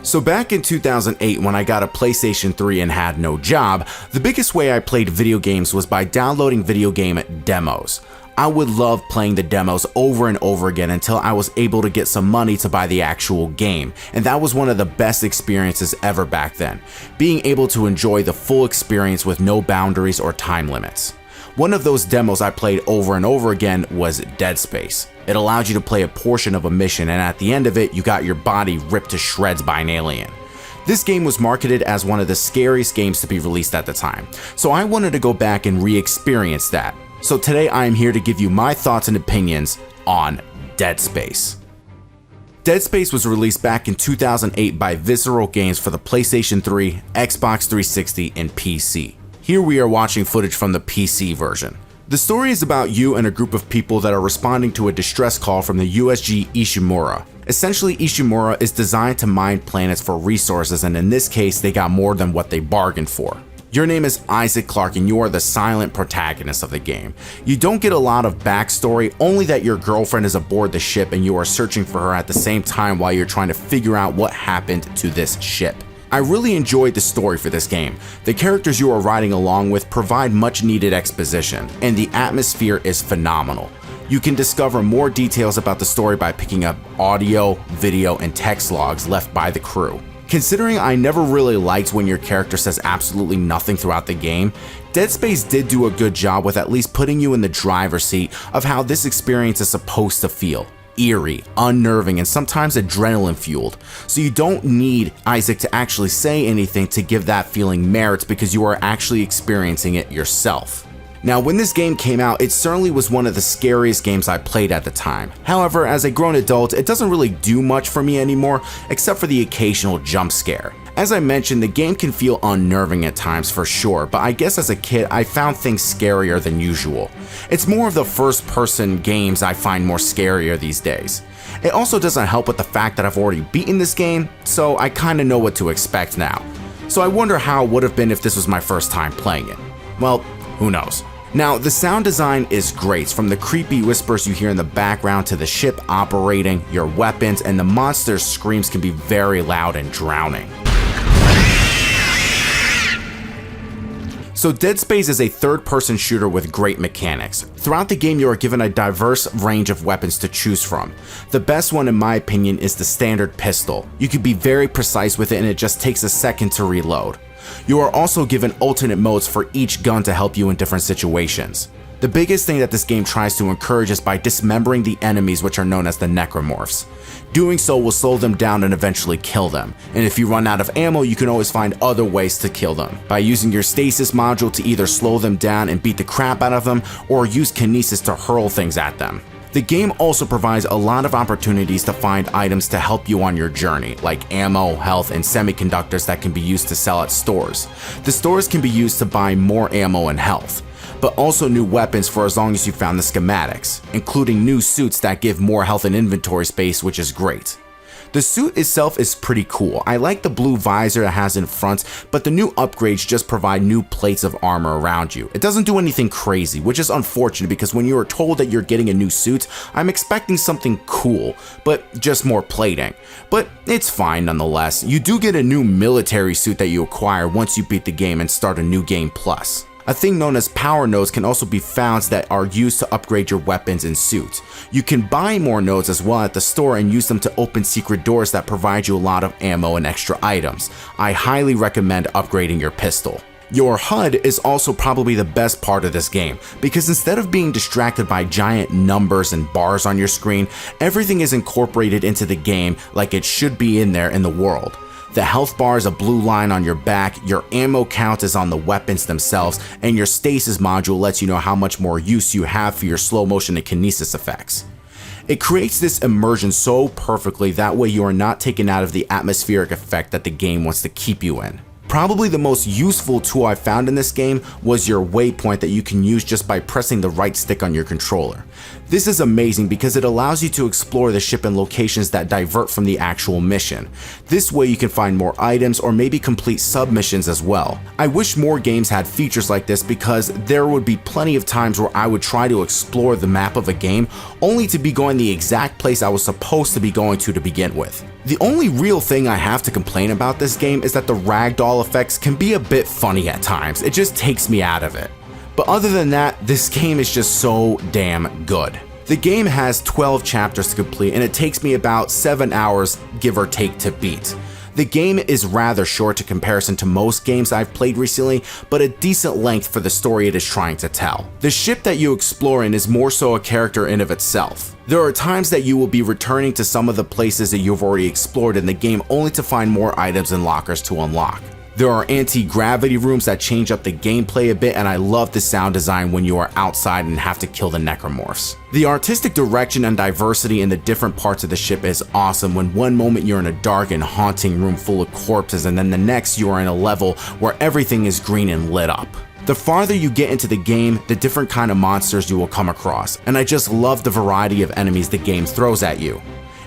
So back in 2008 when I got a PlayStation 3 and had no job, the biggest way I played video games was by downloading video game demos. I would love playing the demos over and over again until I was able to get some money to buy the actual game, and that was one of the best experiences ever back then, being able to enjoy the full experience with no boundaries or time limits. One of those demos I played over and over again was Dead Space. It allowed you to play a portion of a mission, and at the end of it, you got your body ripped to shreds by an alien. This game was marketed as one of the scariest games to be released at the time, so I wanted to go back and re-experience that. So today I am here to give you my thoughts and opinions on Dead Space. Dead Space was released back in 2008 by Visceral Games for the PlayStation 3, Xbox 360, and PC. Here we are watching footage from the PC version. The story is about you and a group of people that are responding to a distress call from the USG Ishimura. Essentially, Ishimura is designed to mine planets for resources, and in this case, they got more than what they bargained for. Your name is Isaac Clarke and you are the silent protagonist of the game. You don't get a lot of backstory, only that your girlfriend is aboard the ship and you are searching for her at the same time while you're trying to figure out what happened to this ship. I really enjoyed the story for this game. The characters you are riding along with provide much needed exposition, and the atmosphere is phenomenal. You can discover more details about the story by picking up audio, video, and text logs left by the crew. Considering I never really liked when your character says absolutely nothing throughout the game, Dead Space did do a good job with at least putting you in the driver's seat of how this experience is supposed to feel. Eerie, unnerving, and sometimes adrenaline fueled. So you don't need Isaac to actually say anything to give that feeling merit because you are actually experiencing it yourself. Now, when this game came out, it certainly was one of the scariest games I played at the time. However, as a grown adult, it doesn't really do much for me anymore, except for the occasional jump scare. As I mentioned, the game can feel unnerving at times for sure, but I guess as a kid, I found things scarier than usual. It's more of the first-person games I find more scarier these days. It also doesn't help with the fact that I've already beaten this game, so I kinda know what to expect now. So I wonder how it would have been if this was my first time playing it. Well, who knows. Now, the sound design is great, from the creepy whispers you hear in the background to the ship operating, your weapons, and the monster's screams can be very loud and drowning. So Dead Space is a third-person shooter with great mechanics. Throughout the game, you are given a diverse range of weapons to choose from. The best one, in my opinion, is the standard pistol. You can be very precise with it and it just takes a second to reload. You are also given alternate modes for each gun to help you in different situations. The biggest thing that this game tries to encourage is by dismembering the enemies, which are known as the necromorphs. Doing so will slow them down and eventually kill them, and if you run out of ammo, you can always find other ways to kill them, by using your stasis module to either slow them down and beat the crap out of them, or use kinesis to hurl things at them. The game also provides a lot of opportunities to find items to help you on your journey, like ammo, health, and semiconductors that can be used to sell at stores. The stores can be used to buy more ammo and health, but also new weapons for as long as you found the schematics, including new suits that give more health and inventory space, which is great. The suit itself is pretty cool. I like the blue visor it has in front, but the new upgrades just provide new plates of armor around you. It doesn't do anything crazy, which is unfortunate because when you are told that you're getting a new suit, I'm expecting something cool, but just more plating. But it's fine nonetheless. You do get a new military suit that you acquire once you beat the game and start a new game plus. A thing known as power nodes can also be found that are used to upgrade your weapons and suits. You can buy more nodes as well at the store and use them to open secret doors that provide you a lot of ammo and extra items. I highly recommend upgrading your pistol. Your HUD is also probably the best part of this game, because instead of being distracted by giant numbers and bars on your screen, everything is incorporated into the game like it should be in there in the world. The health bar is a blue line on your back, your ammo count is on the weapons themselves, and your stasis module lets you know how much more use you have for your slow motion and kinesis effects. It creates this immersion so perfectly, that way you are not taken out of the atmospheric effect that the game wants to keep you in. Probably the most useful tool I found in this game was your waypoint that you can use just by pressing the right stick on your controller. This is amazing because it allows you to explore the ship in locations that divert from the actual mission. This way you can find more items or maybe complete submissions as well. I wish more games had features like this because there would be plenty of times where I would try to explore the map of a game only to be going the exact place I was supposed to be going to begin with. The only real thing I have to complain about this game is that the ragdoll effects can be a bit funny at times. It just takes me out of it. But other than that, this game is just so damn good. The game has 12 chapters to complete and it takes me about 7 hours, give or take, to beat. The game is rather short in comparison to most games I've played recently, but a decent length for the story it is trying to tell. The ship that you explore in is more so a character in of itself. There are times that you will be returning to some of the places that you've already explored in the game only to find more items and lockers to unlock. There are anti-gravity rooms that change up the gameplay a bit, and I love the sound design when you are outside and have to kill the necromorphs. The artistic direction and diversity in the different parts of the ship is awesome when one moment you're in a dark and haunting room full of corpses and then the next you are in a level where everything is green and lit up. The farther you get into the game, the different kind of monsters you will come across, and I just love the variety of enemies the game throws at you.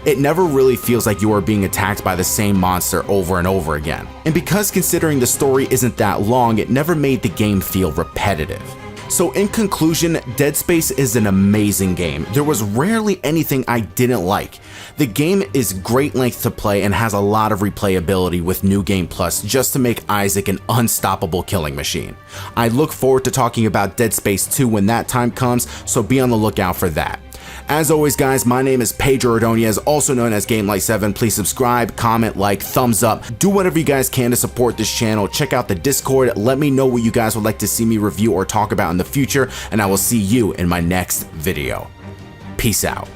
It never really feels like you are being attacked by the same monster over and over again. And because considering the story isn't that long, it never made the game feel repetitive. So in conclusion, Dead Space is an amazing game. There was rarely anything I didn't like. The game is great length to play and has a lot of replayability with New Game Plus just to make Isaac an unstoppable killing machine. I look forward to talking about Dead Space 2 when that time comes, so be on the lookout for that. As always guys, my name is Pedro Ordonez, also known as GL7. Please subscribe, comment, like, thumbs up, do whatever you guys can to support this channel. Check out the Discord, let me know what you guys would like to see me review or talk about in the future, and I will see you in my next video. Peace out.